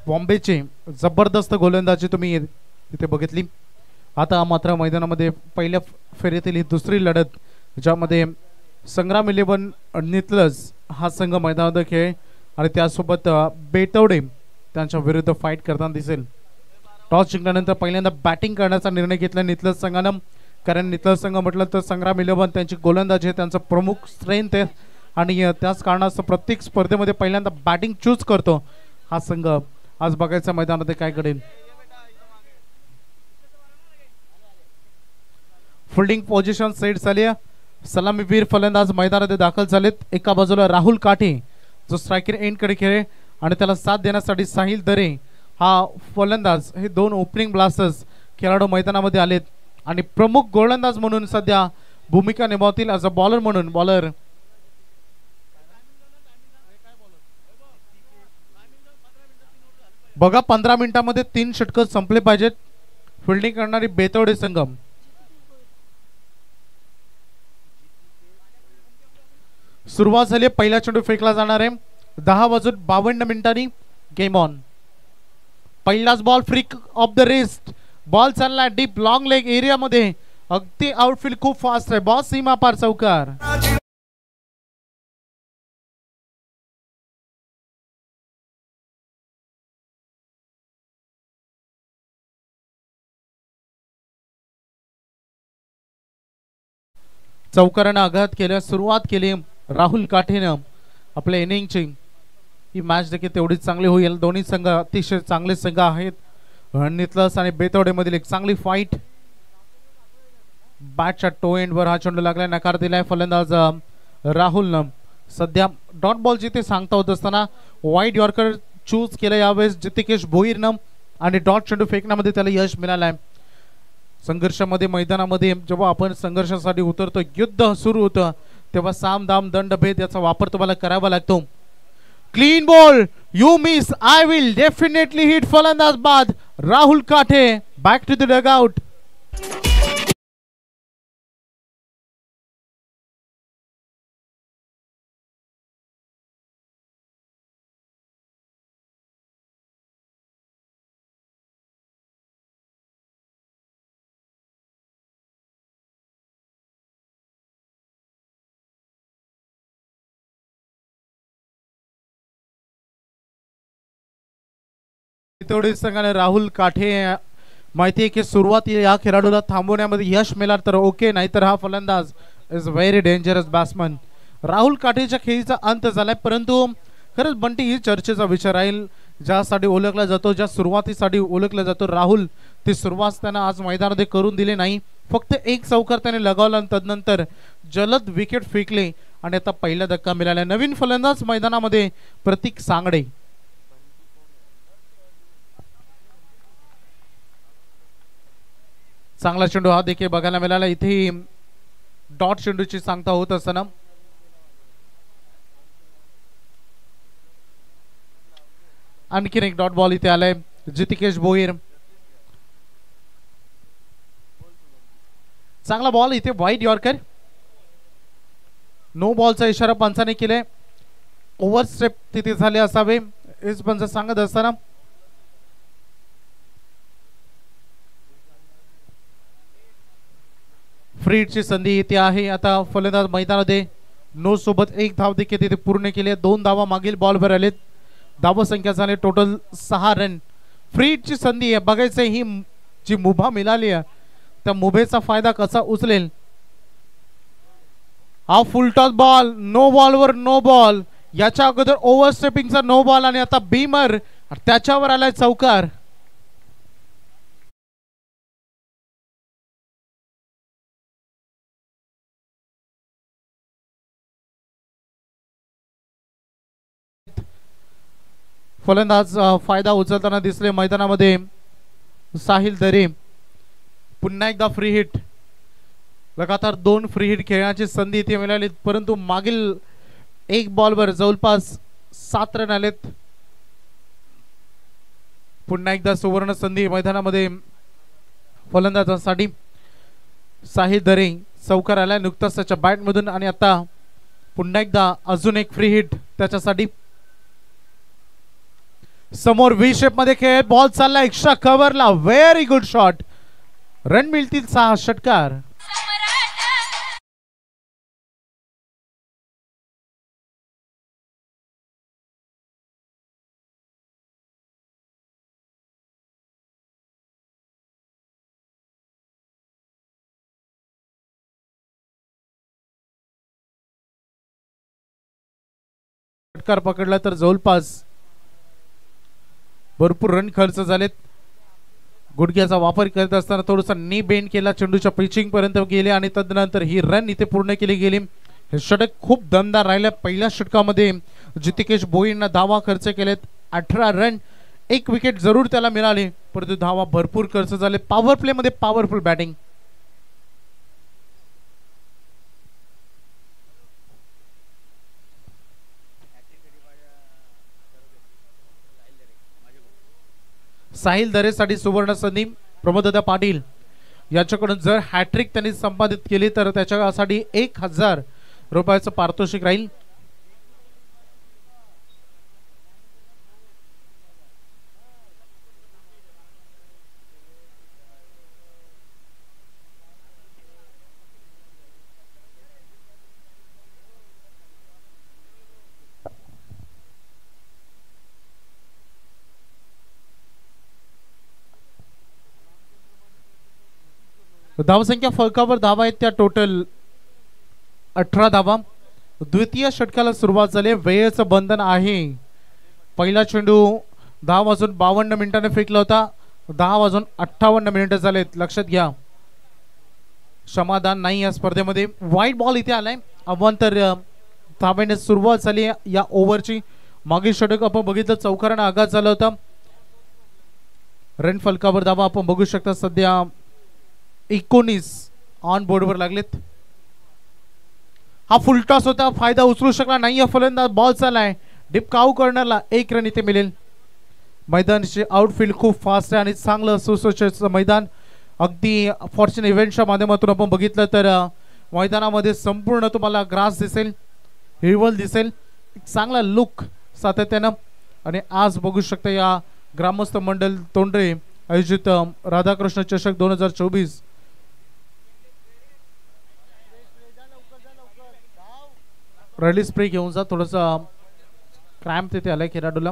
बॉम्बेचे जबरदस्त गोलंदाजी तुम्ही इथे बघितली। आता मात्र मैदानामध्ये पहिल्या फेरीतील ही दुसरी लढत ज्यामध्ये संग्राम 11 नितलज हा संघ मैदानात खेळ आणि त्यासोबत बेतवडे त्यांच्या विरुद्ध फाईट करताना दिसेल। टॉस जिंकल्यानंतर पहिल्यांदा बॅटिंग करण्याचा निर्णय घेतला नितलज संघानं, कारण नितलज संघ म्हटलं तर संग्राम 11 त्यांची गोलंदाजी आहे, त्यांचं प्रमुख स्ट्रेंथ आहे आणि त्याच कारणास्तव प्रत्येक स्पर्धेमध्ये पहिल्यांदा बॅटिंग चूज करतो हा संघ। आज बघायचं मैदानामध्ये काय घडेल। फिल्डिंग पोझिशन सेट झाली आहे, सलामीवीर फलंदाज मैदानात दाखल झालेत। एका बाजूला राहुल काठे जो स्ट्रायकर एंड कडे खेळे आणि त्याला साथ देण्यासाठी साहिल दरे हा फलंदाज, हे दोन ओपनिंग ब्लास्टर्स खेळाडू मैदानामध्ये आलेत आणि प्रमुख गोलंदाज म्हणून सध्या भूमिका निभावतील। ॲज अ बॉलर म्हणून बॉलर बघा 15 मिनिटांमध्ये 3 षटकं संपले पाहिजेत। फिल्डिंग करणारी बेतवडे संघ। सुरुवात झाली, पहिला चेंडू फेकला जाणार आहे। 10:52 मिनिटांनी गेम ऑन। पहिलाच ball flick of the wrist, ball चालला डीप लॉंग लेग एरिया मध्ये, अगदी आउटफील्ड खूप फास्ट आहे, बॉल सीमा पार चौकार। चौकारानं आघात केला, सुरुवात केली राहुल काठेनं आपल्या इनिंगची। ही मॅच देखील तेवढीच चांगली होईल। दोन्ही संघ अतिशय चांगले संघ आहेत। नितलज आणि बेतवडे मधील एक चांगली फाईट। बॅटच्या टो एंड वर हा चेंडू लागला, नकार दिलाय फलंदाज राहुलनं। सध्या डॉट बॉल जिथे सांगता होत असताना वाईड यॉर्कर चूज केलं यावेळेस जितिकेश भोईरनं आणि डॉट चेंडू फेकण्यामध्ये त्याला यश मिळालंय। संघर्षामध्ये मैदानामध्ये जेव्हा आपण संघर्षासाठी उतरतो, युद्ध सुरू होतं, तेव्हा साम दाम दंड भेद याचा वापर तुम्हाला करावा लागतो। Clean ball, you miss, I will definitely hit, फलंदाज बाद Rahul Kathe, back to the dugout. तेवढे संघाने राहुल काठे माहिती आहे की सुरुवातीला या खेळाडूला थांबवण्यामध्ये यश मिळालं तर ओके, नाहीतर हा फलंदाज is very dangerous batsman. Rahul काठेच्या खेळीचा अंत झालाय, परंतु खरंच बंटी ही चर्चेचा विषय राहील। ज्यासाठी ओळखला जातो, ज्या सुरुवातीसाठी ओळखला जातो राहुल, ती सुरुवात त्यानं आज मैदानामध्ये करून दिली नाही। फक्त एक चौकार त्याने लगावला, तदनंतर जलद विकेट फेकले आणि आता पहिला धक्का मिळाला। नवीन फलंदाज मैदानामध्ये प्रतीक सांगडे। चांगला चेंडू हा देखील बघायला मिळाला। इथे डॉट चेंडूची सांगता होत असताना आणखीन एक डॉट बॉल इथे आलाय, जितिकेश भोईर। चांगला बॉल इथे वाईड यॉर्कर, नो बॉलचा इशारा पंचाने केलाय। ओव्हर स्टेप तिथे झाले असावे हेच पंच सांगत असताना फ्री हिटची संधी इथे आहे। आता फलंदाज मैदानामध्ये नो सोबत एक धाव देखील तिथे पूर्ण केली, 2 धावा मागील बॉलवर आलेत। धावा संख्या झाली टोटल 6 रन। फ्री हिटची संधी आहे, बघायचं ही जी मुभा मिळाली आहे त्या मुभेचा फायदा कसा उचलेल। हा फुल टॉस बॉल, नो बॉलवर नो बॉल, याच्या अगोदर ओव्हर स्टेपिंगचा नो बॉल आणि आता बीमर त्याच्यावर आलाय चौकार। फलंदाज फायदा उचलताना दिसले मैदानामध्ये साहिल दरे। पुन्हा एकदा फ्री हिट, लगातार 2 फ्री हिट खेळण्याची संधी इथे मिळाली, परंतु मागील एक बॉलवर जवळपास 7 रन आलेत। पुन्हा एकदा सुवर्ण संधी मैदानामध्ये फलंदाजांसाठी। साहिल दरे चौकार आलाय नुकताच त्याच्या बॅटमधून आणि आता पुन्हा एकदा अजून एक फ्री हिट त्याच्यासाठी। समोर व्ही शेप मध्ये खेळ, बॉल चालला एक्स्ट्रा कव्हरला, व्हेरी गुड शॉट. रन मिळतील 6 षटकार. षटकार पकडला तर जवळपास भरपूर रन खर्च झालेत. गुडघ्याचा वापर करत असताना थोडासा नी बेंड केला, चेंडूच्या पिचिंग पर्यंत गेले आणि तदनंतर ही रन इथे पूर्ण केली गेली. हे षटक खूप दमदार राहिलं. पहिल्या षटकामध्ये जितिकेश भोईंना धावा खर्च केलेत, 18 रन, 1 विकेट जरूर त्याला मिळाली, परंतु धावा भरपूर खर्च झाले. पॉवर प्ले मध्ये पॉवरफुल बॅटिंग. साहिल दरेसाठी सुवर्ण संधी. प्रमोददा पाटील याच्याकडून जर हॅट्रिक त्यांनी संपादित केली तर त्याच्यासाठी 1000 रुपयाचं पारितोषिक राहील. धावसंख्या फलकावर धावा आहेत त्या टोटल 18 धावा. द्वितीय षटकाला सुरुवात झाली. वेळेचं बंधन आहे. पहिला चेंडू 10:52 फेकला होता. 10:58 झालेत. लक्षात घ्या, समाधान नाही या स्पर्धेमध्ये. वाईट बॉल इथे आलाय. अवांतर धाब्याने सुरुवात झाली या ओव्हरची. मागील षटक आपण बघितलं, चौकारानं आघात झाला होता. रन फलकावर धावा आपण बघू शकता. सध्या 19 ऑन बोर्डवर लागलेत. हा फुलटॉस होता, फायदा उचलू शकला नाही फलंदाज. बॉल चाललाय डीप काऊ कॉर्नरला, 1 रन इथे मिळेल. मैदानाचे आउटफील्ड खूप फास्ट आहे आणि चांगलं सुसज्ज मैदान. अगदी फॉर्च्युन इव्हेंटच्या माध्यमातून आपण बघितलं तर मैदानामध्ये संपूर्ण तुम्हाला ग्रास दिसेल, हिरवळ दिसेल, एक चांगला लुक सातत्यानं. आणि आज बघू शकता या ग्रामस्थ मंडल तोंडरे आयोजित राधाकृष्ण चषक 2024 रॅली स्प्रे घेऊन जा. थोडंसं क्रॅम्प तिथे आलाय खेळाडूला.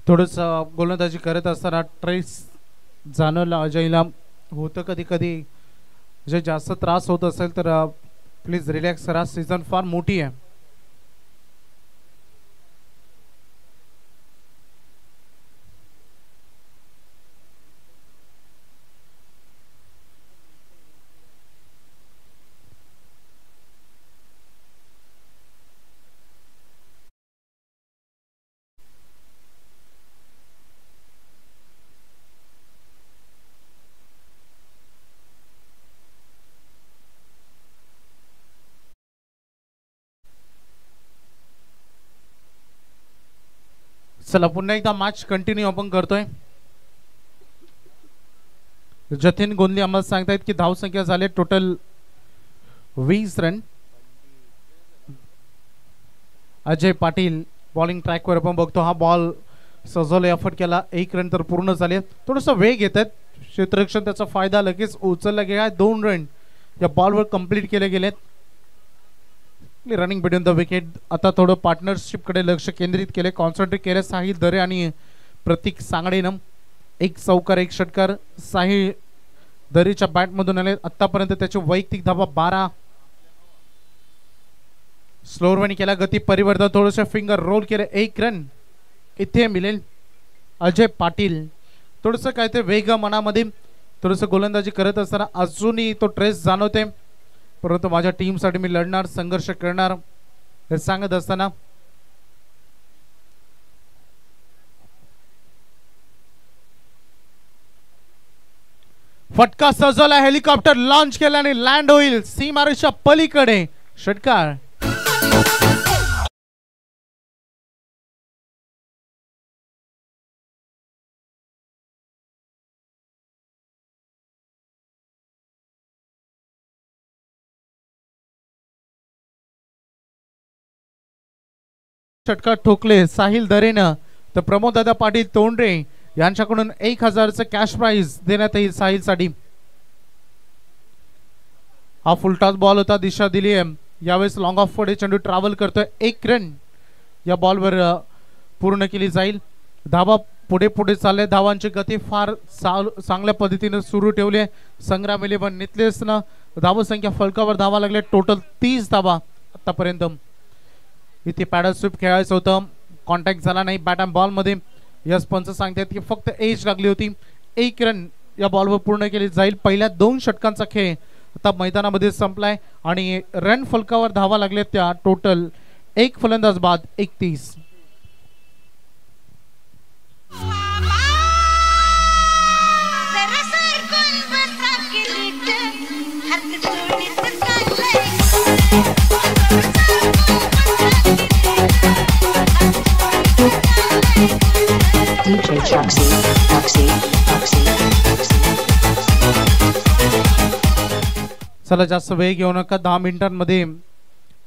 थोडस गोलंदाजी करत असताना ट्रेस जाणवला अजयला. होतं कधी कधी जे जास्त त्रास होत असेल तर प्लीज रिलॅक्स करा. सीझन फार मोठी आहे. चला पुन्हा एकदा मॅच कंटिन्यू आपण करतोय. जतीन गोंदली आम्हाला सांगतायत की धावसंख्या झाले total 20 run. Ajay Patil bowling ट्रॅकवर आपण बघतो. हा बॉल सजवला, एफर्ट केला, 1 रन तर पूर्ण झाले. थोडंसं वेग येत आहेत क्षेत्ररक्षण, त्याचा फायदा लगेच उचलला गेला. 2 रन या बॉलवर कंप्लीट केले गेलेत. Running between the wicket. आता थोडं पार्टनरशिपकडे लक्ष केंद्रित केले, कॉन्सन्ट्रेट केले साहिल दरे आणि प्रतीक सांगडेनं. 1 चौकार 1 षटकार साहिल दरेच्या बॅटमधून आले. आतापर्यंत त्याची वैयक्तिक धावा 12. स्लोअरवणी केला, गती परिवर्तन, थोडंसं फिंगर रोल केले, 1 रन इथे मिळेल. अजय पाटील थोडंसं काय ते वेग मनामध्ये, थोडंसं गोलंदाजी करत असताना अजूनही तो ट्रेस जाणवते. परंतु माझ्या टीमसाठी मी लढणार, संघर्ष करणार हे सांगत असताना फटका सजवला, हेलिकॉप्टर लॉन्च केला आणि लँड होईल सीमारेषा पलीकडे. षटकार. षटकार ठोकले साहिल दरेनं. तर प्रमोद दादा पाटील तोंडरे यांच्याकडून 1000चं कॅश प्राइज देण्यात येईल साहिलसाठी. हा फुलटॉस बॉल होता, दिशा दिली आहे यावेळेस. लॉंग ऑफ पुढे चेंडू ट्रॅव्हल करतोय, 1 रन या बॉलवर पूर्ण केली जाईल. धावा पुढे पुढे चालले, धावांची गती फार चांगल्या पद्धतीने सुरू ठेवली. संग्राम 11 नितलेसनं धावसंख्या फलकावर धावा लागले, टोटल 30 धावा आतापर्यंत. इथे पॅडल स्वीप खेळायचं होतं, कॉन्टॅक्ट झाला नाही बॅट अँड बॉल मध्ये. यस पंच सांगतात की फक्त एज लागली होती. 1 रन या बॉलवर पूर्ण केली जाईल. पहिल्या 2 षटकांचा खेळ आता मैदानामध्ये संपलाय आणि रन फलकावर धावा लागले त्या टोटल 1 फलंदाज बाद 31. DJ Chucksy. चला जास्त वेळ घेऊ नका. 10 मिनिटांमध्ये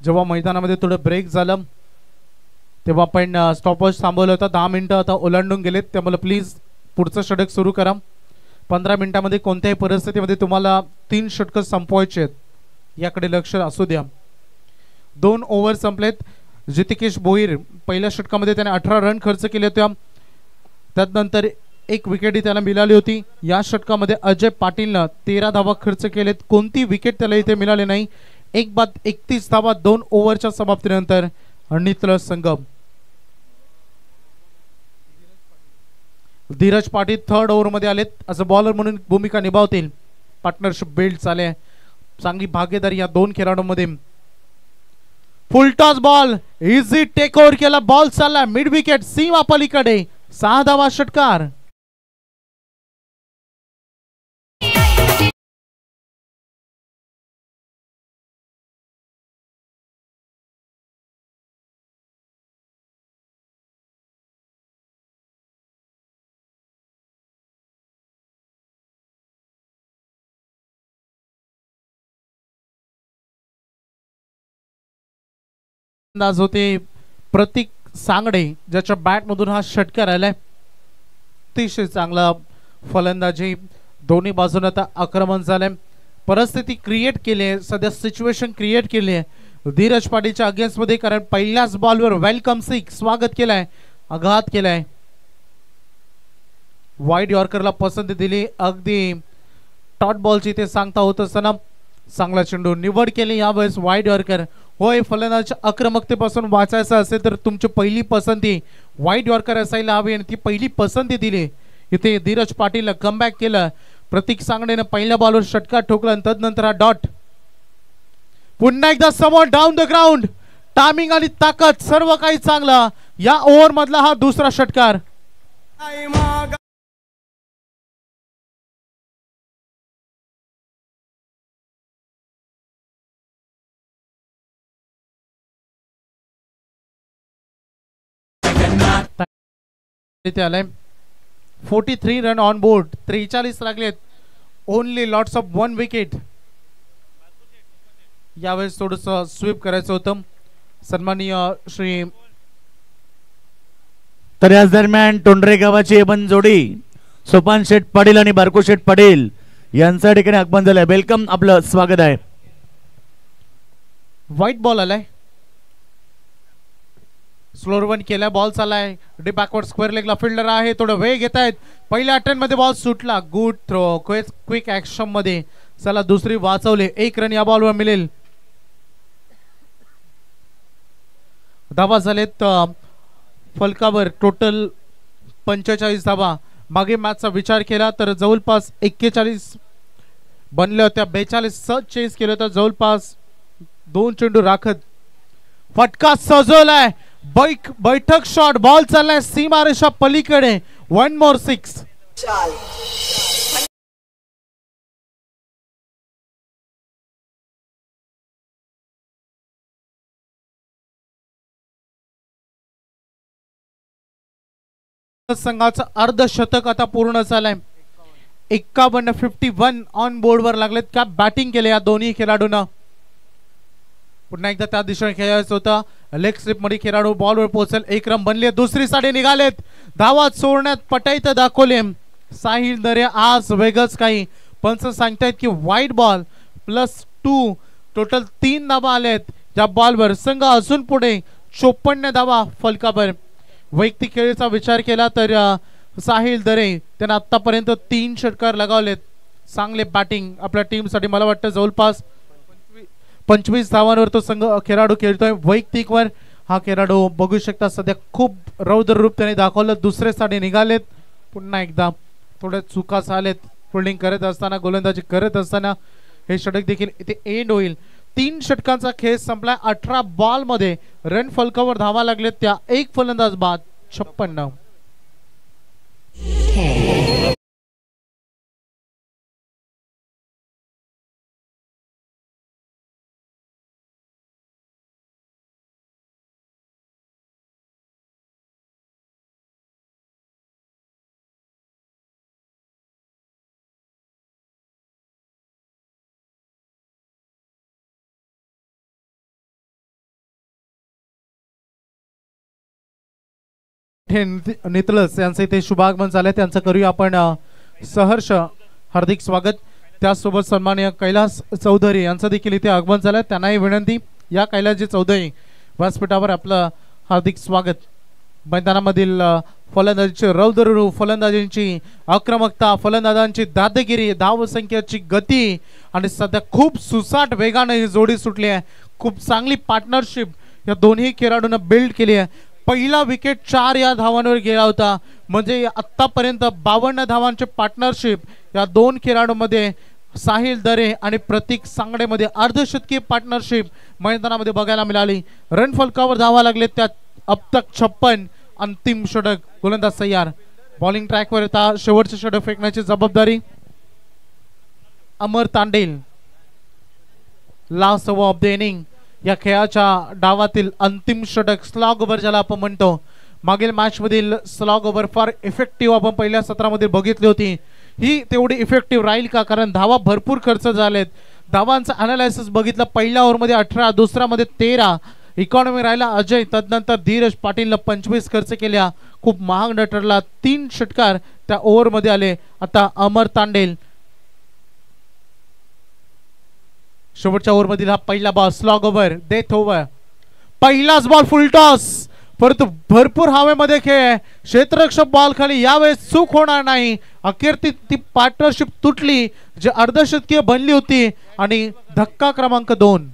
जेव्हा मैदानामध्ये थोडं ब्रेक झालं तेव्हा आपण स्टॉपवॉच थांबवलं होतं. 10 मिनिटं आता ओलांडून गेलेत, त्यामुळे प्लीज पुढचं षटक सुरू करा. 15 मिनिटांमध्ये कोणत्याही परिस्थितीमध्ये तुम्हाला 3 षटकं संपवायचे आहेत, याकडे लक्ष असू द्या. 2 ओव्हर संपलेत. जितिकेश भोईर पहिल्या षटकामध्ये त्याने 18 रन खर्च केले होते. त्यानंतर 1 विकेट त्याला मिळाली होती. या षटकामध्ये अजय पाटीलनं 13 धावा खर्च केलेत, कोणती विकेट त्याला इथे मिळाली नाही. 1 बाद 31 धावा 2 ओव्हरच्या समाप्तीनंतर नितळ संघ. धीरज पाटील 3rd ओव्हरमध्ये आलेत, असं बॉलर म्हणून भूमिका निभावतील. पार्टनरशिप बिल्ड झाले, चांगली भागीदारी या 2 खेळाडूंमध्ये. Full toss ball, easy take over केला, बॉल चालला मिड विकेट सीमा पलीकडे. 6 धावा षटकार. अंदाज होते प्रतीक सांगडे, ज्याच्या बॅट मधून हा षटकार आलाय. अतिशय चांगला फलंदाजी, दोन्ही बाजून आता आक्रमण झालंय, परिस्थिती क्रिएट केली आहे, सध्या सिच्युएशन क्रिएट केली आहे धीरज पाटीलच्या अगेन्स्ट मध्ये. कारण पहिल्याच बॉलवर वेलकम सिक्स स्वागत केलाय, आघात केलाय. वाईड यॉर्करला पसंती दिली, अगदी टॉट बॉलची ते सांगता होत असताना चांगला चेंडू निवड केली यावेळेस वाईड यॉर्कर. होय, फलंदाजाच्या आक्रमकतेपासून वाचायचं असेल तर तुमची पहिली पसंती वाईड यॉर्कर असायला हवी आणि ती पहिली पसंती दिली. इथे धीरज पाटीलला कमबॅक केलं. प्रतीक सांगडेने पहिल्या बॉलवर षटकार ठोकला आणि तदनंतर हा डॉट. पुन्हा एकदा समोर डाऊन द ग्राउंड, टायमिंग आणि ताकद सर्व काही चांगलं. या ओव्हर मधला हा दुसरा षटकार. इथे आलाय 43 रन ऑन बोर्ड, 43 लागलेत, ओनली लॉट्स ऑफ 1 विकेट. यावेळेस थोडस स्वीप करायचं होतं. सन्माननीय श्री तर याच दरम्यान टोंडरे गावाची बन जोडी सोपान शेठ पाटील आणि बारको शेठ पाटील यांच्या ठिकाणी आगमन झालंय. वेलकम, आपलं स्वागत आहे. व्हाईट बॉल आलाय, स्लोअर वन केला, बॉल चालाय डीप बॅकवर्ड स्क्वेअर लेगला, फिल्डर आहे, थोडं वेळ घेत आहेत. पहिल्या अटेम्प्ट मध्ये बॉल सुटला, गुड थ्रो, क्विक ऍक्शन मध्ये. चला दुसरी वाचवले, 1 रन या बॉलवर मिळेल. धावा झालेत फलकावर टोटल 45 धावा. मागे मॅचचा विचार केला तर जवळपास 41 बनल्या होत्या, 42 सहज चेस केलं होतं, जवळपास 2 चेंडू राखत. फटका सजवलाय, बैठक शॉट, बॉल चाललाय सीमारेषा पलीकडे. 1 मोर 6. संघाचं अर्धशतक आता पूर्ण झालंय. 51 ऑन बोर्ड वर लागलेत. का बॅटिंग केले या दोन्ही खेळाडूंना. पुन्हा एकदा त्या दिशेने खेळायचं होतं. लेग स्लिप मध्ये खेळाडू बॉलवर पोहोचेल. 1 रन बनले, दुसरी साठी निघालेत. धावा सोडण्यात पटाईत दाखवले साहिल दरे. आज वेगळंच काही. पंच सांगतायत की वाईट बॉल +2 टोटल 3 धावा आलेत या बॉलवर. संघ अजून पुढे 54 धावा फलकावर. वैयक्तिक खेळीचा विचार केला तर साहिल दरे त्यांना आतापर्यंत 3 षटकार लगावलेत. चांगले बॅटिंग आपल्या टीम साठी. मला वाटतं जवळपास 25 धावांवर तो संघ खेळाडू खेळतोय. वैयक्तिक वर हा खेळाडू बघू शकता सध्या खूप रौद्र रूप त्याने दाखवलं. दुसऱ्यासाठी निघालेत. पुन्हा एकदा थोड्या चुका झालेत फिल्डिंग करत असताना, गोलंदाजी करत असताना. हे षटक देखील इथे एंड होईल. 3 षटकांचा खेळ संपलाय. 18 बॉल मध्ये रन फलकावर धावा लागलेत त्या 1 फलंदाज बाद 56. नितलस यांचे इथे शुभागमन झाले. त्यांचं करूया आपण सहर्ष हार्दिक स्वागत. त्याचसोबत सन्माननीय कैलास चौधरी यांचं देखील इथे आगमन झालं. त्यांनाही विनंती, या कैलासजी चौधरी व्यासपीठावर आपलं हार्दिक स्वागत. मैदानामधील फलंदाजीचे रौद्र, फलंदाजींची आक्रमकता, फलंदाजांची दादागिरी, धावसंख्येची गती आणि सध्या खूप सुसाट वेगाने ही जोडी सुटली आहे. खूप चांगली पार्टनरशिप या दोन्ही खेळाडूंना बिल्ड केली आहे. पहिला विकेट 4 या धावांवर गेला होता. म्हणजे आतापर्यंत 52 धावांचे पार्टनरशिप या 2 खेळाडूंमध्ये, साहिल दरे आणि प्रतीक सांगडेमध्ये अर्धशतकीय पार्टनरशिप मैदानामध्ये बघायला मिळाली. रन फलकावर धावा लागले त्यात अब तक 56. अंतिम षटक, गोलंदाज तयार. बॉलिंग ट्रॅकवर येता शेवटचे षटक फेकण्याची जबाबदारी Amar Tandel. Last over of the inning या खेळाच्या डावातील अंतिम षटक, स्लॉग ओव्हर ज्याला आपण म्हणतो. मागील मॅच मधील स्लॉग ओव्हर फार इफेक्टिव्ह आपण पहिल्या सत्रामध्ये बघितली होती. ही तेवढी इफेक्टिव्ह राहील का? कारण धावा भरपूर खर्च झालेत. धावांचा अनालिसिस बघितलं. पहिल्या ओव्हरमध्ये 18, दुसऱ्यामध्ये 13. इकॉनॉमी राहिला अजय, तदनंतर धीरज पाटीलला 25 खर्च केल्या. खूप महाग ठरला. 3 षटकार त्या ओव्हरमध्ये आले. आता अमर तांडेल शेवटच्या ओव्हरमधील हा पहिला ball, slog over, death over. पहिलाच बॉल फुल टॉस, परंतु भरपूर हवेमध्ये खेळ. क्षेत्ररक्षक बॉल खाली, यावेळेस चूक होणार नाही. अखेर ती पार्टनरशिप तुटली जी अर्धशतकीय बनली होती. आणि धक्का क्रमांक 2.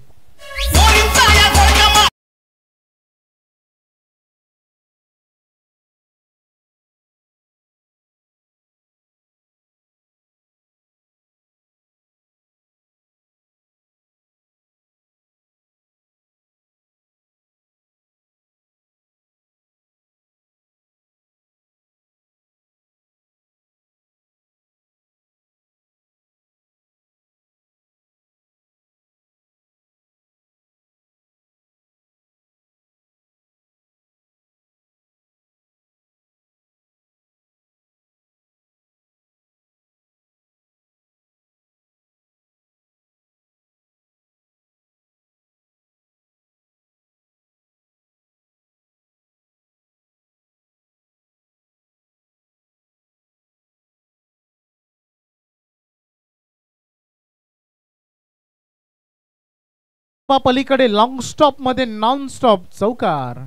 पलीकडे लॉंग स्टॉप मध्ये नॉन स्टॉप चौकार.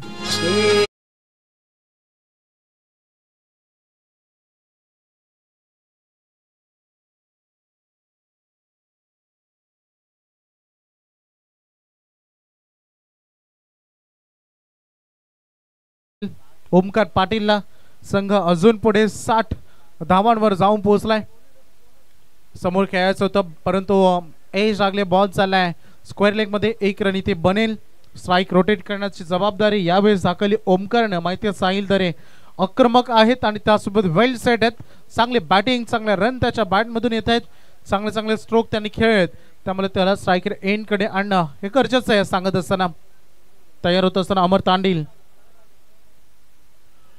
ओमकार पाटीलला संघ अजून पुढे 60 धावांवर जाऊन पोहोचलाय. समोर खेळायचं होतं परंतु एज लागले. बॉल चाललाय स्क्वेअर लेग मध्ये. 1 रन इथे बनेल. स्ट्राईक रोटेट करण्याची जबाबदारी यावेळेस दाखवली ओमकारनं. माहिती आहे साहिल दरे आक्रमक आहेत आणि त्यासोबत वेल सेट आहेत. चांगले बॅटिंग चांगले रन त्याच्या बॅटमधून येत आहेत. चांगले चांगले स्ट्रोक त्यांनी खेळत त्यामुळे त्याला स्ट्रायकर एंड कडे आणणं हे गरजेचं आहे. सांगत असताना तयार होत असताना अमर तांडील.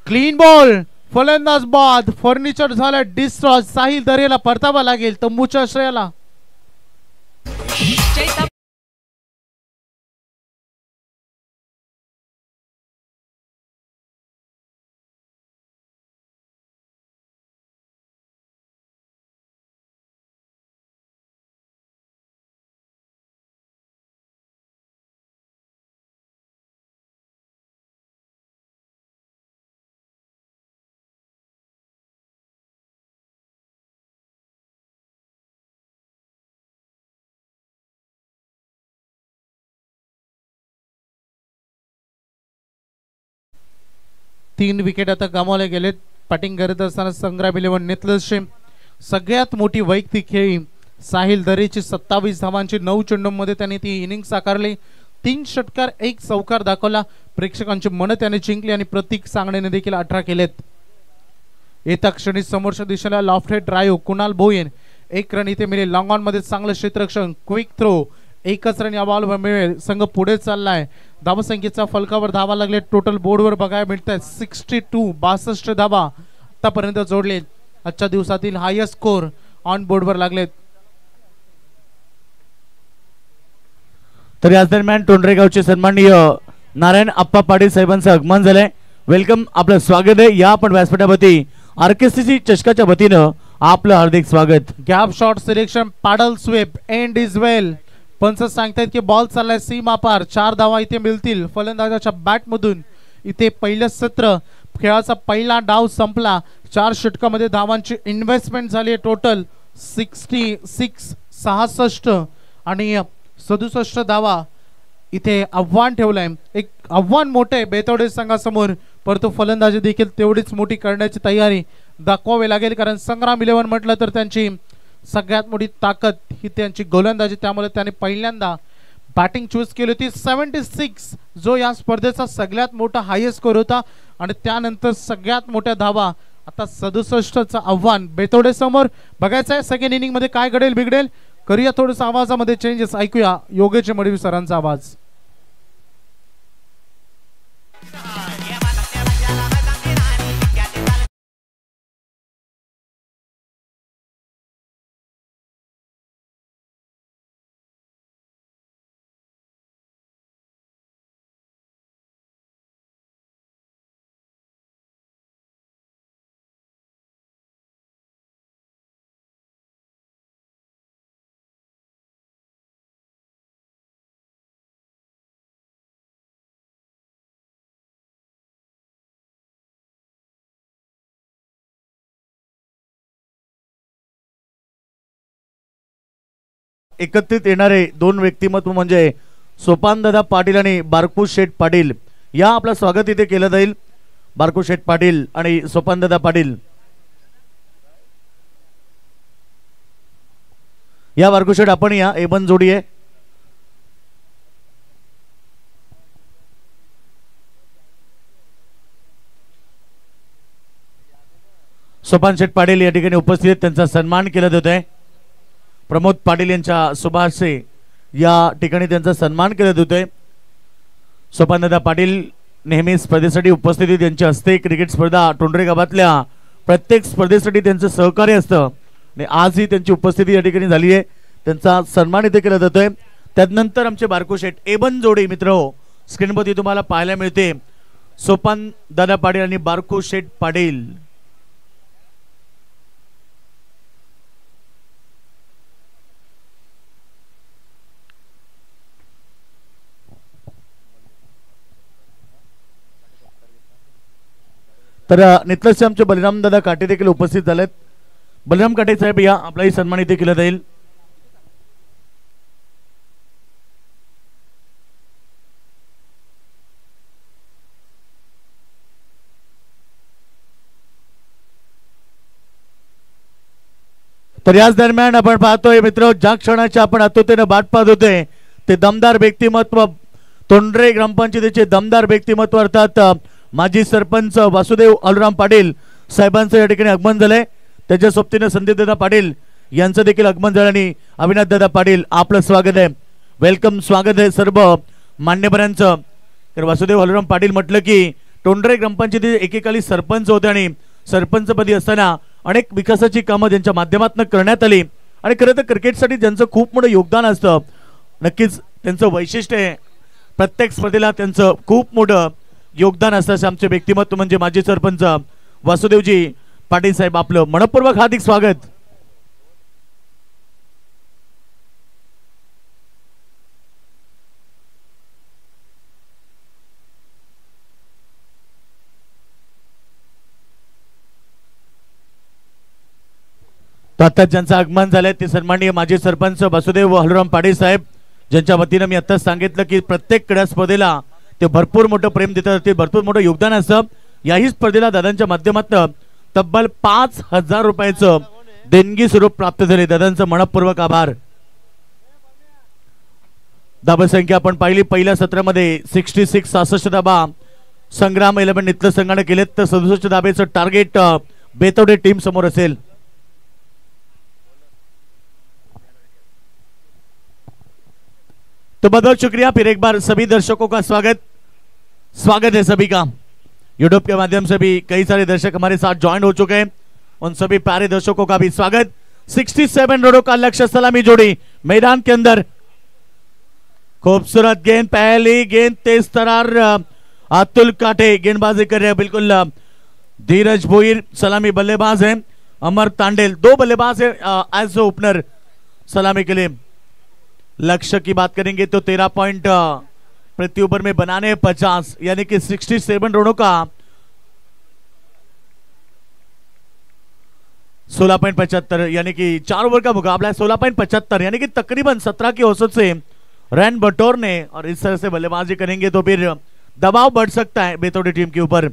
Clean ball. फलंदाज बाद. फर्निचर झालं डिस्ट्रॉय. साहिल दरेला परतावा लागेल तंबूच्या आश्रयाला. तीन विकेट आता गमावले गेलेत. बॅटिंग करत असताना संग्राम 11 नेतलसची सगळ्यात मोठी वैयक्तिक खेळी साहिल दरेची 27 धावांची 9 चेंडूंमध्ये त्यांनी ती इनिंग साकारली. 3 षटकार 1 चौकार दाखवला. प्रेक्षकांची मन त्याने जिंकली आणि प्रतीक सांगणेने देखील 18 केलेत. येत्या क्षणी समोरच्या दिशेला लॉफ्टेड ड्राईव्ह कुणाल भोईन. 1 रन इथे मिळेल. लॉंग ऑन मध्ये चांगलं क्षेत्ररक्षण. Quick throw. 1च रन या बॉलवर मिळेल. संघ पुढे चाललाय. धावसंख्येचा फलकावर धावा लागले. टोटल बोर्डवर बघायला मिळत आहे 62. 62 धावा आतापर्यंत जोडले. आजच्या दिवसातील हायेस्ट स्कोर ऑन बोर्डवर लागलेत. तर याच दरम्यान टोंडरेगावचे सन्माननीय नारायण आप्पा पाटील साहेबांचं आगमन झालंय. वेलकम. आपलं स्वागत आहे. या आपण व्यासपीठावरती आरकेसीसी चषकाच्या वतीनं आपलं हार्दिक स्वागत. Gap shot selection. Paddle sweep. End is well. पंच सांगतायत की बॉल चाललाय सीमा पार. 4 धावा इथे मिळतील फलंदाजाच्या बॅट मधून. इथे पहिलं सत्र खेळाचा पहिला डाव संपला. 4 षटकामध्ये धावांची इन्व्हेस्टमेंट झाली आहे. टोटल 66 आणि 67 धावा इथे आव्हान ठेवलंय. एक आव्हान मोठे बेतवडे संघासमोर परंतु फलंदाजी देखील तेवढीच मोठी करण्याची तयारी दाखवावी लागेल. कारण संग्राम 11 म्हटलं तर त्यांची सगळ्यात मोठी ताकद ही त्यांची गोलंदाजी. त्यामुळे त्याने पहिल्यांदा बॅटिंग चूज केली होती. 76 जो या स्पर्धेचा सगळ्यात मोठा हायेस्ट स्कोर होता आणि त्यानंतर सगळ्यात मोठ्या धावा. आता 67चं आव्हान बेतोडे समोर. बघायचं आहे सेकंड इनिंग मध्ये काय घडेल बिघडेल. करूया थोडंसं आवाजामध्ये चेंजेस. ऐकूया योगेश मडवी सरांचा आवाज. एकत्रित येणारे 2 व्यक्तिमत्व म्हणजे सोपानदादा पाटील आणि बारकू शेठ पाटील. या आपलं स्वागत इथे केलं जाईल. बारकू शेठ पाटील आणि सोपानदादा पाटील. या बारकू शेठ आपण या. एबन जोडी आहे. सोपान शेठ पाटील या ठिकाणी उपस्थित. त्यांचा सन्मान केला जात आहे. प्रमोद पाटील यांच्या शुभाशे या ठिकाणी त्यांचा सन्मान केला जातोय. सोपानदादा पाटील नेहमी स्पर्धेसाठी उपस्थिती त्यांची असते. क्रिकेट स्पर्धा टोंडरे गावातल्या प्रत्येक स्पर्धेसाठी त्यांचं सहकार्य असतं आणि आजही त्यांची उपस्थिती या ठिकाणी झाली आहे. त्यांचा सन्मान इथे केला जातोय. त्यानंतर आमचे बारको शेठ एबन जोडी मित्र स्क्रीनवरती तुम्हाला पाहायला मिळते. सोपानदादा पाटील आणि बारको शेठ पाटील. तर नितलसचे आमचे बलराम दादा काटे देखील उपस्थित झालेत. बलराम काटे साहेब या आपलाही सन्मान इथे केला जाईल. तर याच दरम्यान आपण पाहतोय मित्र, ज्या क्षणाची आपण आतुरतेने वाट पाहत होते ते दमदार व्यक्तिमत्व, तोंडरे ग्रामपंचायतीचे दमदार व्यक्तिमत्व अर्थात माजी सरपंच वासुदेव अलराम पाटील साहेबांचं या ठिकाणी आगमन झालंय. त्याच्या सोबतीने संदीपदादा पाटील यांचं देखील आगमन झालं आणि अविनाशदादा पाटील आपलं स्वागत आहे. वेलकम, स्वागत आहे सर्व मान्यवरांचं. तर वासुदेव अलराम पाटील म्हटलं की तोंडरे ग्रामपंचायतीचे एकेकाळी सरपंच होते आणि सरपंचपदी असताना अनेक विकासाची कामं त्यांच्या माध्यमातून करण्यात आली आणि खरं तर क्रिकेटसाठी ज्यांचं खूप मोठं योगदान असतं, नक्कीच त्यांचं वैशिष्ट्य आहे. प्रत्येक स्पर्धेला त्यांचं खूप मोठं योगदान असतं. असे आमचे व्यक्तिमत्व म्हणजे माजी सरपंच वासुदेवजी पाटील साहेब, आपलं मनपूर्वक हार्दिक स्वागत. तर आता ज्यांचं आगमन झालंय ते सन्माननीय माजी सरपंच वासुदेव अलराम पाटील साहेब, ज्यांच्या वतीनं मी आताच सांगितलं की प्रत्येक क्रीडा स्पर्धेला ते भरपूर मोठं प्रेम देतात, ते भरपूर मोठं योगदान असतं. याही स्पर्धेला दादांच्या माध्यमातून तब्बल 5,000 रुपयाचं देणगी स्वरूप प्राप्त झाले. दादांचं मनपूर्वक आभार. धाबसंख्या आपण पाहिली पहिल्या सत्रामध्ये 66 धाबा संग्राम 11 नितल संघाने केलेत, तर 67 धाब्याचं टार्गेट बेतवडे टीम समोर असेल. तो बहुत शुक्रिया, फिर एक बार सभी दर्शकों का स्वागत है सभी का. यूट्यूब के माध्यम से भी कई सारे दर्शक हमारे साथ ज्वाइन हो चुके हैं, उन सभी प्यारे दर्शकों का भी स्वागत. 67 रनों का लक्ष्य, सलामी जोड़ी मैदान के अंदर. खूबसूरत गेंद, पहली गेंद तेज तरार, अतुल काटे गेंदबाजी कर रहे हैं. बिल्कुल धीरज भोईर सलामी बल्लेबाज है, अमर तांडेल दो बल्लेबाज है एज ओपनर सलामी के लिए. लक्ष्य की बात करेंगे तो 13 पॉइंट प्रति ओवर में बनाने 50, यानी कि 67 रनों का 16.75, यानी कि 4 ओवर का मुकाबला है. 16.75 यानी कि तकरीबन 17 की औसत से रन बटोरने और इस तरह से बल्लेबाजी करेंगे तो फिर दबाव बढ़ सकता है बेतौड़ी टीम के ऊपर.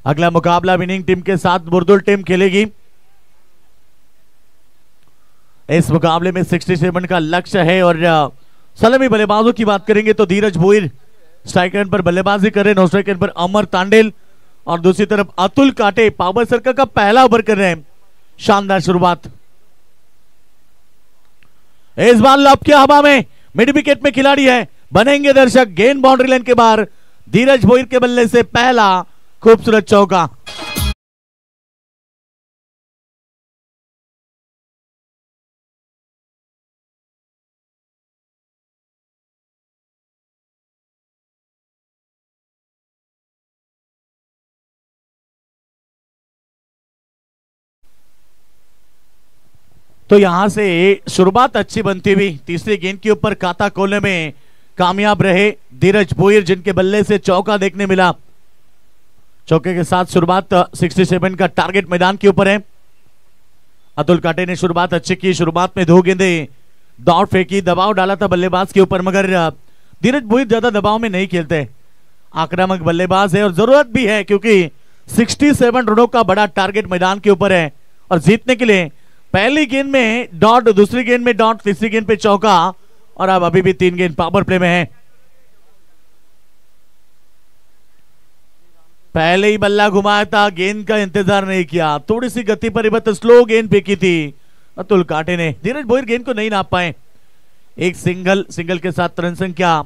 अगला मुकाबला विनिंग टीम के साथ बुरदुल टीम खेलेगी. इस मुकाबले में 67 का लक्ष्य है और सलामी बल्लेबाजों की बात करेंगे तो धीरज भोईर स्ट्राइक एंड पर बल्लेबाजी कर रहे हैं, नॉन स्ट्राइक एंड पर अमर तांडेल और दूसरी तरफ अतुल काटे पावर सर्कल का पहला ओवर कर रहे हैं. शानदार शुरुआत. इस बार लॉब की हवा में मिड विकेट में खिलाड़ी है, बनेंगे दर्शक. गेंद बाउंड्री लाइन के बाहर, धीरज भोईर के बल्ले से पहला खूबसूरत चौका. तो यहां से शुरुआत अच्छी बनती हुई तीसरी गेंद के ऊपर खाता खोलने में कामयाब रहे धीरज भोईर, जिनके बल्ले से चौका देखने मिला. चौके के साथ शुरुआत 67 का टारगेट मैदान के ऊपर है. अतुल काटे ने शुरुआत अच्छी की, शुरुआत में 2 गेंदें दौड़ फेंकी, दबाव डाला था बल्लेबाज के ऊपर, मगर धीरज भोईर ज्यादा दबाव में नहीं खेलते, आक्रामक बल्लेबाज है और जरूरत भी है क्योंकि 67 रनों का बड़ा टारगेट मैदान के ऊपर है और जीतने के लिए पहली गेंद में डॉट, दूसरी गेंद में डॉट, तीसरी गेंद पे चौका और अब अभी भी 3 गेंद पावर प्ले में है. पहले ही बल्ला घुमाया था, गेंद का इंतजार नहीं किया, थोड़ी सी गति परिवर्तन, स्लो गेंद फेंकी थी अतुल काटे ने. धीरज भोईर गेंद को नहीं नाप पाए. एक सिंगल के साथ रन संख्या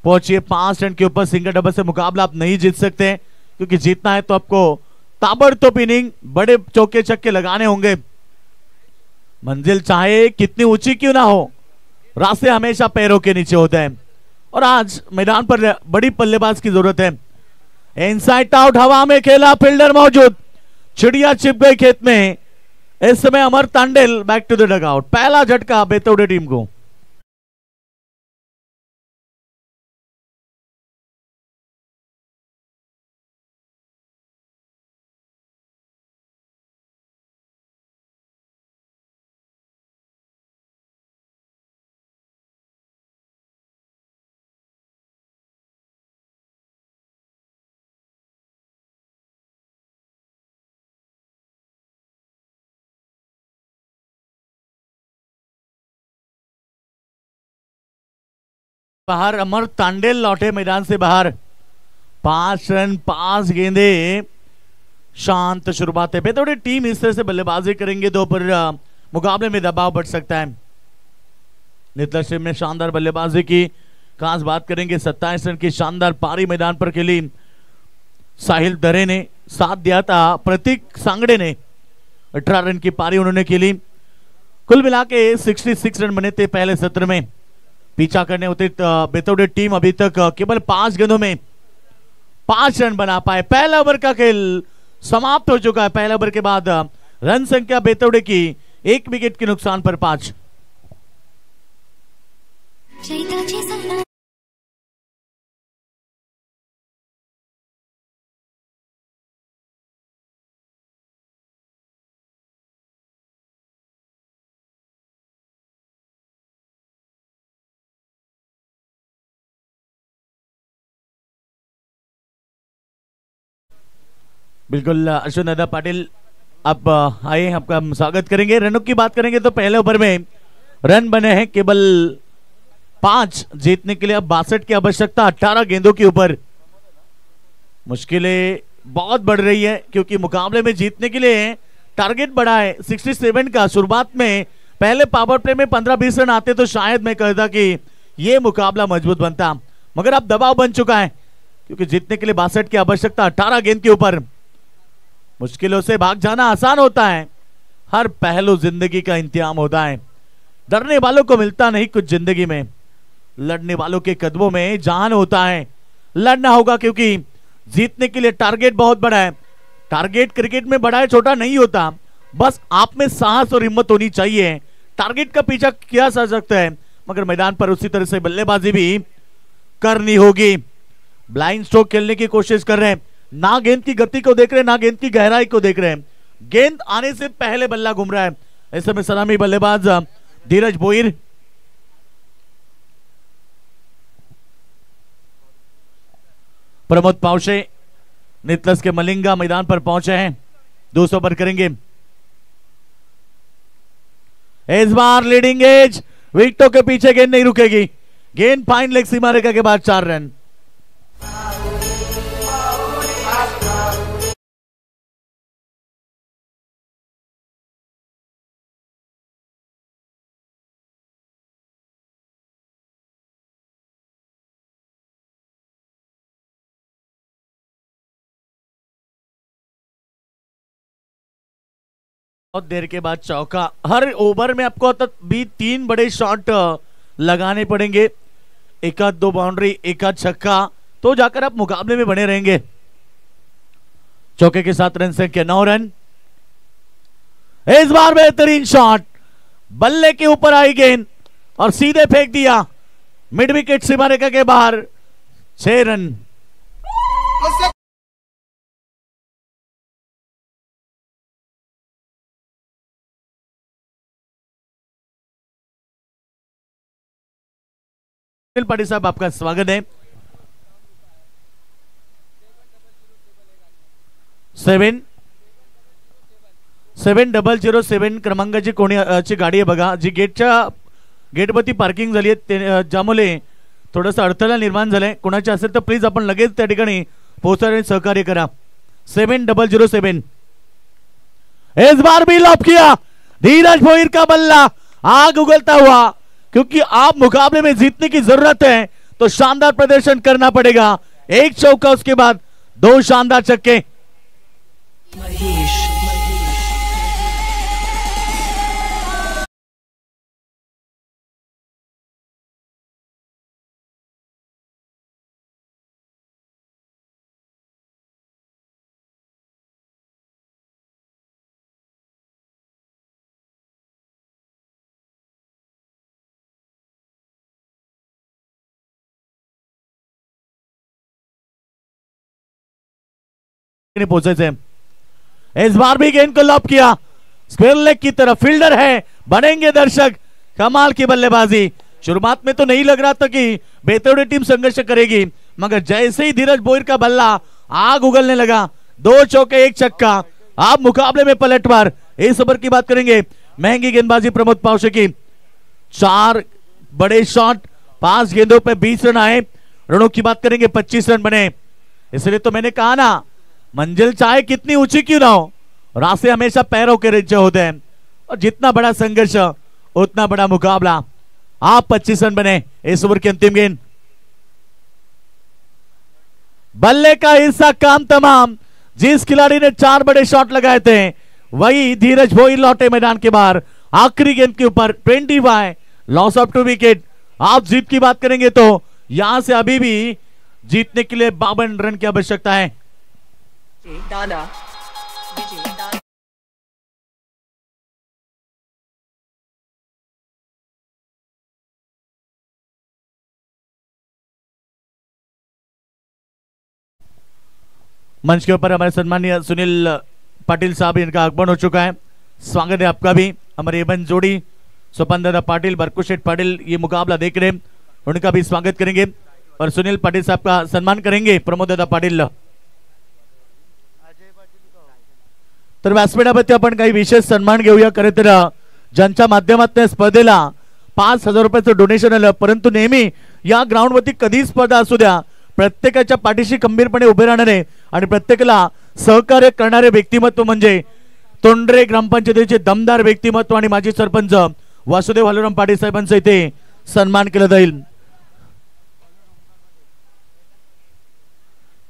पहुंचिए 5 रन के ऊपर. सिंगल डबल से मुकाबला आप नहीं जीत सकते, क्योंकि जीतना है तो आपको ताबड़तोड़ इनिंग बड़े चौके छक्के लगाने होंगे. मंजिल चाहे कितनी ऊंची क्यों ना हो, रास्ते हमेशा पैरों के नीचे होते हैं और आज मैदान पर बड़ी बल्लेबाज की जरूरत है. इनसाइड आउट, हवा में खेला, फील्डर मौजूद, चिड़िया छिप गई खेत में. इस समय Amar Tandel back to the dugout. पहला झटका बेतौड़े टीम को. बाहर अमर तांडेल लौटे मैदान से बाहर। 5 रन 5 गेंदे, शांत शुरुआत है। बेतौड़ी टीम इस तरह से बल्लेबाजी करेंगे तो पर मुकाबले में दबाव बढ़ सकता है। नितलस टीम ने शानदार बल्लेबाजी की, खास बात करेंगे 27 रन की शानदार पारी मैदान पर खेली। साहिल दरे ने साथ दिया था, प्रतीक सांगड़े ने 18 रन की पारी उन्होंने खेली। कुल मिला के 66 रन बने थे पहले सत्र में। पीछा करने होते बेतौड़ी टीम अभी तक केवल 5 गेंदों में 5 रन बना पाए। पहला ओवर का खेल समाप्त हो चुका है। पहले ओवर के बाद रन संख्या बेतौड़ी की 1 विकेट के नुकसान पर 5। बिल्कुल अश्विन दादा पाटिल अब आए, आपका हम स्वागत करेंगे। रनों की बात करेंगे तो पहले ओवर में रन बने हैं केवल 5। जीतने के लिए अब 62 की आवश्यकता 18 गेंदों के ऊपर। मुश्किलें बहुत बढ़ रही है क्योंकि मुकाबले में जीतने के लिए टारगेट बढ़ा है 67 का। शुरुआत में पहले पावर प्ले में 15-20 रन आते तो शायद मैं कहता कि यह मुकाबला मजबूत बनता, मगर अब दबाव बन चुका है क्योंकि जीतने के लिए 62 की आवश्यकता 18 गेंद के ऊपर। मुश्किलों से भाग जाना आसान होता है, हर पहलू जिंदगी का इंतजाम होता है। डरने वालों को मिलता नहीं कुछ जिंदगी में, लड़ने वालों के कदमों में जान होता है। लड़ना होगा क्योंकि जीतने के लिए टारगेट बहुत बड़ा है। टारगेट क्रिकेट में बड़ा है छोटा नहीं होता, बस आप में साहस और हिम्मत होनी चाहिए। टारगेट का पीछा किया जा सकता है मगर मैदान पर उसी तरह से बल्लेबाजी भी करनी होगी। ब्लाइंड स्ट्रोक खेलने की कोशिश कर रहे हैं, ना गेंद की गति को देख रहे हैं ना गेंद की गहराई को देख रहे हैं। गेंद आने से पहले बल्ला घूम रहा है। ऐसे में सलामी बल्लेबाज धीरज बोईर। प्रमोद पावशे नितलस के मलिंगा मैदान पर पहुंचे हैं, 200 पर करेंगे। इस बार लीडिंग एज, विकेटों के पीछे गेंद नहीं रुकेगी। गेंद फाइन लेग सीमा रेखा के बाद 4 रन। बहुत देर के बाद चौका। हर ओवर में आपको भी 3 बड़े शॉट लगाने पड़ेंगे, 1-2 बाउंड्री 1 छक्का, तो जाकर आप मुकाबले में बने रहेंगे। चौके के साथ रन संख्या 9 रन। इस बार बेहतरीन शॉट, बल्ले के ऊपर आई गेंद और सीधे फेंक दिया मिड विकेट सीमा रेखा के बाहर। 6 रन। पाटिल साहब आपका स्वागत है। 7-0-7 क्रमांकाची कोणी गाडी आहे बघा, जी गेटवरती पार्किंग झाली आहे, ज्यामुळे थोडंसं अडथळा निर्माण झालाय। कोणाची असेल तर प्लीज आपण लगेच त्या ठिकाणी पोहोचण्यास सहकार्य करा। 7-0-7। इस बार भी लॉप किया धीरज बोईर का बल्ला, आग उगलता हुआ, क्योंकि आप मुकाबले में जीतने की जरूरत है तो शानदार प्रदर्शन करना पड़ेगा। 1 चौका, उसके बाद 2 शानदार छक्के। पहुंचे। इस बार भी गेंद को लॉप किया स्क्वायर लेग की तरफ, फील्डर है, बनेंगे दर्शक। कमाल की बल्लेबाजी। शुरुआत में तो नहीं लग रहा था कि बेतौड़ी टीम संघर्ष करेगी, मगर जैसे ही धीरज बोईर का बल्ला आग उगलने लगा, 2 चौके 1 छक्का, आप मुकाबले में पलटवार। इस ओवर की बात करेंगे, महंगी गेंदबाजी प्रमोद पावशे की, 4 बड़े शॉट 5 गेंदों पे 20 रन आए। रनों की बात करेंगे 25 रन बने। इसलिए तो मैंने कहा ना, मंजिल चाहे कितनी ऊंची क्यों ना हो, रास्ते हमेशा पैरों के नीचे होते हैं। और जितना बड़ा संघर्ष उतना बड़ा मुकाबला। आप 25 रन बने इस ओवर की अंतिम गेंद। बल्ले का हिस्सा काम तमाम। जिस खिलाड़ी ने 4 बड़े शॉट लगाए थे वही धीरज भोई लौटे मैदान के बाहर। आखिरी गेंद के ऊपर 25 लॉस ऑफ 2 विकेट। आप जीत की बात करेंगे तो यहां से अभी भी जीतने के लिए 52 रन की आवश्यकता है। मंच के ऊपर हमारे सम्मानीय सुनील पाटिल साहब, इनका आगमन हो चुका है। स्वागत है आपका भी। हमारे एवन जोड़ी स्वपन दादा पाटिल, बरकुशेठ पाटिल ये मुकाबला देख रहे हैं, उनका भी स्वागत करेंगे और सुनील पाटिल साहब का सन्मान करेंगे प्रमोद दादा पाटिल। तर व्यासपीठावरती आपण काही विशेष सन्मान घेऊया। खरे तर ज्यांच्या माध्यमातून स्पर्धेला 5,000 रुपयाचं डोनेशन आलं, परंतु नेहमी या ग्राउंडवरती कधी स्पर्धा असू द्या प्रत्येकाच्या पाठीशी खंबीरपणे उभे राहणारे आणि प्रत्येकाला सहकार्य करणारे व्यक्तिमत्व म्हणजे तोंडरे ग्रामपंचायतीचे दमदार व्यक्तिमत्व आणि माजी सरपंच वासुदेव हलुराम पाटील साहेबांचा इथे सन्मान केला जाईल।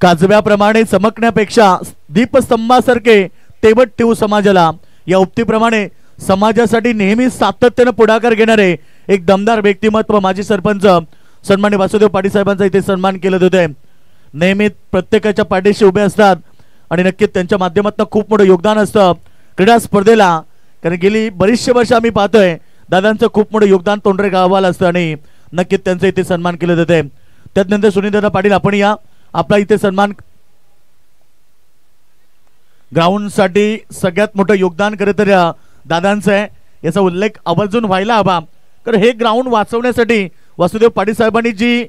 काजव्याप्रमाणे चमकण्यापेक्षा दीपस्तंभासारखे तेवत ठेवू समाजाला, या उक्तीप्रमाणे समाजासाठी नेहमी सातत्याने पुढाकार घेणारे एक दमदार व्यक्तिमत्व माजी सरपंच सन्माननीय वासुदेव पाटील साहेबांचा इथे सन्मान केलं जातंय। नेहमी प्रत्येकाच्या पाठीशी उभे असतात आणि नक्कीच त्यांच्या माध्यमातून खूप मोठं योगदान असतं क्रीडा स्पर्धेला। कारण गेली बरीचशे वर्ष आम्ही पाहतोय दादांचं खूप मोठं योगदान तोंडरे गावाला असतं आणि नक्कीच त्यांचं इथे सन्मान केलं जातंय। त्यानंतर सुनीलदादा पाटील आपण या, आपला इथे सन्मान ग्राउंड साठी सगळ्यात मोठं योगदान करत दादांचं आहे, याचा उल्लेख आवर्जून व्हायला हवा। कारण हे ग्राउंड वाचवण्यासाठी वासुदेव पाटील साहेबांनी जी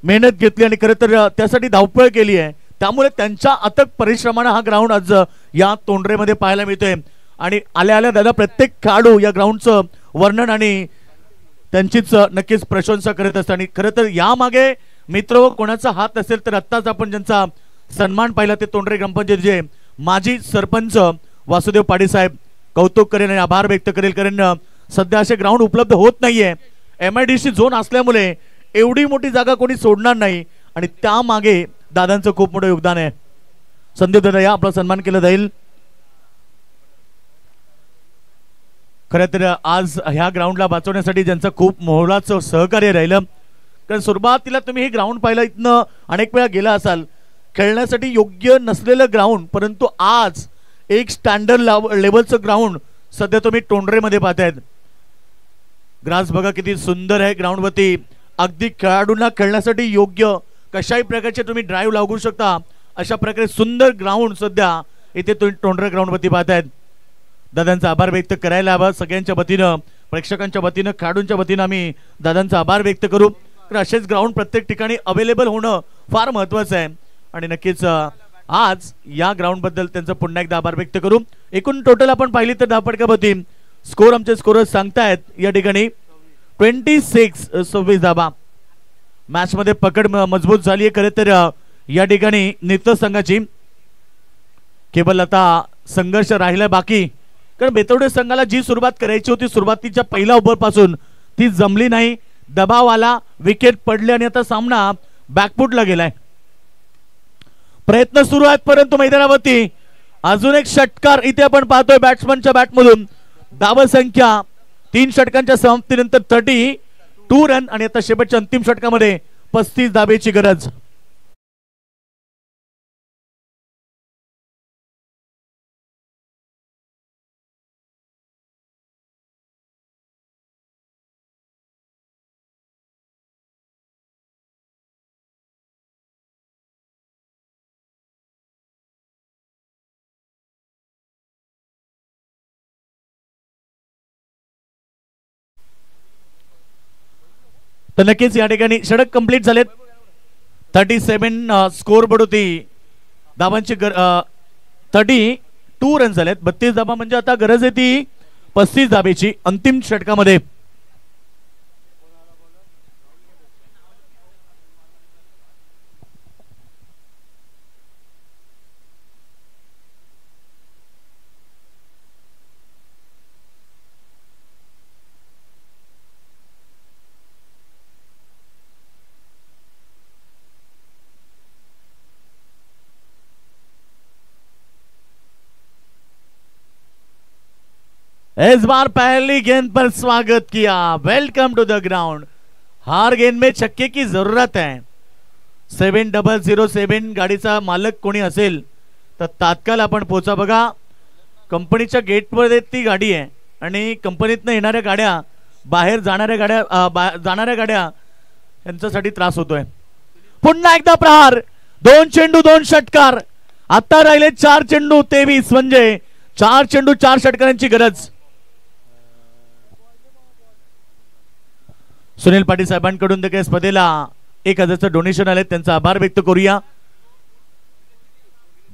मेहनत घेतली आणि खरं तर त्यासाठी धावपळ केली आहे, त्यामुळे त्यांच्या अथक परिश्रमाने हा ग्राउंड आज या तोंडरेमध्ये पाहायला मिळतोय। आणि आल्या आल्या दादा प्रत्येक खेळाडू या ग्राउंडचं वर्णन आणि त्यांचीच नक्कीच प्रशंसा करत असतात। आणि खरं तर यामागे मित्र व कोणाचा हात असेल तर आत्ताच आपण ज्यांचा सन्मान पाहिला ते तोंडरे ग्रामपंचायतीचे माजी सरपंच वासुदेव पाटील साहेब, कौतुक करेन आणि आभार व्यक्त करेल। कारण सध्या असे ग्राउंड उपलब्ध होत नाहीये। MIDC झोन असल्यामुळे एवढी मोठी जागा कोणी सोडणार नाही आणि त्यामागे दादांचं खूप मोठं योगदान आहे। संदीप दादा या, आपला सन्मान केला जाईल। खरं तर आज ह्या ग्राउंडला वाचवण्यासाठी ज्यांचं खूप मोलाचं सहकार्य राहिलं, कारण सुरुवातीला तुम्ही हे ग्राउंड पाहिलं, इथनं अनेक वेळा गेला असाल, खेळण्यासाठी योग्य नसलेलं ग्राउंड, परंतु आज एक स्टँडर्ड लेवलचं ग्राउंड सध्या तुम्ही तोंडरेमध्ये पाहतायत। ग्रास बघा किती सुंदर आहे ग्राउंडवरती, अगदी खेळाडूंना खेळण्यासाठी योग्य कशाही प्रकारचे तुम्ही ड्राईव्ह लागू शकता अशा प्रकारे सुंदर ग्राउंड सध्या इथे तुम्ही तोंडरे ग्राउंडवरती पाहतायत। दादांचा आभार व्यक्त करायला हवा सगळ्यांच्या वतीनं, प्रेक्षकांच्या वतीनं, खेळाडूंच्या वतीनं आम्ही दादांचा आभार व्यक्त करू। तर असेच ग्राउंड प्रत्येक ठिकाणी अवेलेबल होणं फार महत्वाचं आहे आणि नक्कीच आज या ग्राउंड बद्दल त्यांचा पुन्हा एकदा आभार व्यक्त करू। एकूण टोटल आपण पाहिली तर धापडकापती स्कोर आमचे स्कोरर्स सांगतायत या ठिकाणी 26 धाबा। मॅच मध्ये पकड मजबूत झाली आहे खरे तर या ठिकाणी नित्य संघाची, केवळ आता संघर्ष राहिला बाकी। कारण बेतवडे संघाला जी सुरुवात करायची होती सुरुवातीच्या पहिल्या ओव्हर पासून ती जमली नाही, दबाव आला, विकेट पडले आणि आता सामना बॅकफुटला गेलाय। प्रयत्न सुरू आहेत परंतु मैदानावरती अजून एक षटकार इथे आपण पाहतोय बॅट्समनच्या बॅटमधून। धाव संख्या 3 षटकांच्या समाप्तीनंतर 32 रन आणि आता शेवटच्या अंतिम षटकामध्ये 35 धावेची गरज। तर नक्कीच या ठिकाणी षटक कंप्लीट झालेत। 37 स्कोर बोर्ड होती धावांची 32 रन झालेत। 32 धावा म्हणजे आता गरज आहे ती 35 धावेची अंतिम षटकामध्ये। इस बार पहली गेंद पर स्वागत किया, वेलकम टू द ग्राउंड। हार गेंद में छक्के की जरूरत है। 7007 गाडीचा मालक कोणी असेल तर तात्काळ आपण पोहोचा। बघा कंपनीच्या गेटवर ती गाडी आहे आणि कंपनीतनं येणाऱ्या गाड्या, बाहेर जाणाऱ्या गाड्या यांच्यासाठी त्रास होतोय। पुन्हा एकदा प्रहार, 2 चेंडू 2 षटकार। आता राहिले 4 चेंडू 23, म्हणजे 4 चेंडू 4 षटकारांची गरज। सुनील पाटील साहेबांकडून देखील स्पर्धेला 1000चं डोनेशन आले, त्यांचा आभार व्यक्त करूया।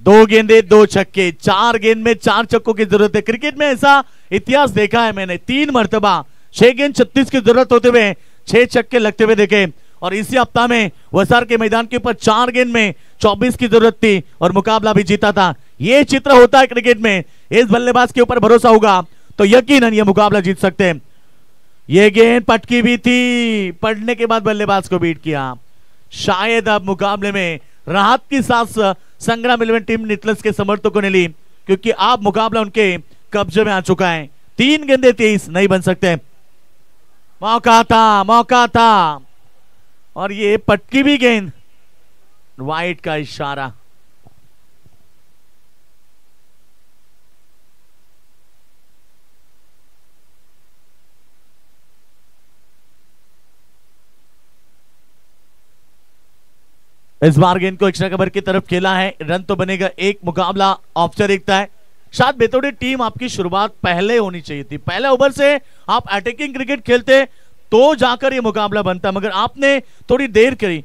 2 गेंदे 2 छक्के, 4 गेंद में 4 छक्कों की जरूरत है। क्रिकेट में ऐसा इतिहास देखा है मैंने, 3 मर्तबा 6 गेंद 36 की जरूरत होते हुए 6 छक्के लगते हुए देखे। और इसी हफ्ता में वसार के मैदान के ऊपर 4 गेंद में 24 की जरूरत थी और मुकाबला भी जीता था। ये चित्र होता है क्रिकेट में। इस बल्लेबाज के ऊपर भरोसा होगा तो यकीनन ये मुकाबला जीत सकते हैं। ये गेंद पटकी भी थी, पड़ने के बाद बल्लेबाज को बीट किया। शायद अब मुकाबले में राहत की सांस संग्राम 11 टीम नितलस के समर्थकों ने ली, क्योंकि अब मुकाबला उनके कब्जे में आ चुका है। 3 गेंदे 23 नहीं बन सकते। मौका था और ये पटकी भी गेंद, वाइड का इशारा। इस बार गेंद को एक्स्ट्रा कवर की तरफ खेला है, रन तो बनेगा। एक मुकाबला औपचारिकता है। शायद बेतौड़ी टीम आपकी शुरुआत पहले होनी चाहिए थी, पहले ओवर से आप अटैकिंग क्रिकेट खेलते तो जाकर ये मुकाबला बनता, मगर आपने थोड़ी देर करी।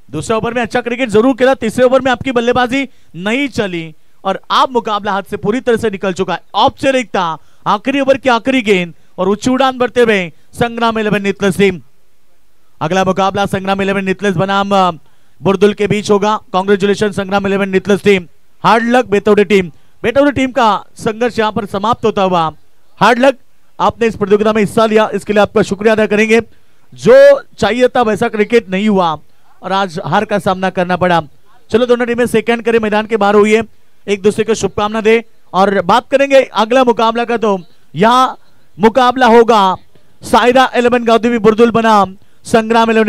दूसरे ओवर में अच्छा क्रिकेट जरूर खेला, तीसरे ओवर में आपकी बल्लेबाजी नहीं चली और आप मुकाबला हाथ से पूरी तरह से निकल चुका है। औपचारिकता, आखिरी ओवर की आखिरी गेंद और उच्च उड़ान बढ़ते हुए संग्राम 11 नितलस टीम। अगला मुकाबला संग्राम 11 नितलस बनाम बुरदुल के बीच होगा। कांग्रेचुलेशन संग्राम 11 नितलस टीम, हार्ड लक बेतौड़ी टीम। बेतौड़ी टीम का संघर्ष यहां पर समाप्त होता हुआ। हार्ड लक, आपने इस प्रतियोगिता में हिस्सा लिया, इसके लिए आपका शुक्रिया अदा करेंगे। जो चाहिए था वैसा क्रिकेट नहीं हुआ और आज हार का सामना करना पड़ा। चलो दोनों टीमें सेकंड करें, मैदान के बाहर हुई है, एक दूसरे को शुभकामना दे और बात करेंगे अगला मुकाबला का। तो यहाँ मुकाबला होगा सायरा 11 गांधी बुरदुल बनाम संग्राम 11।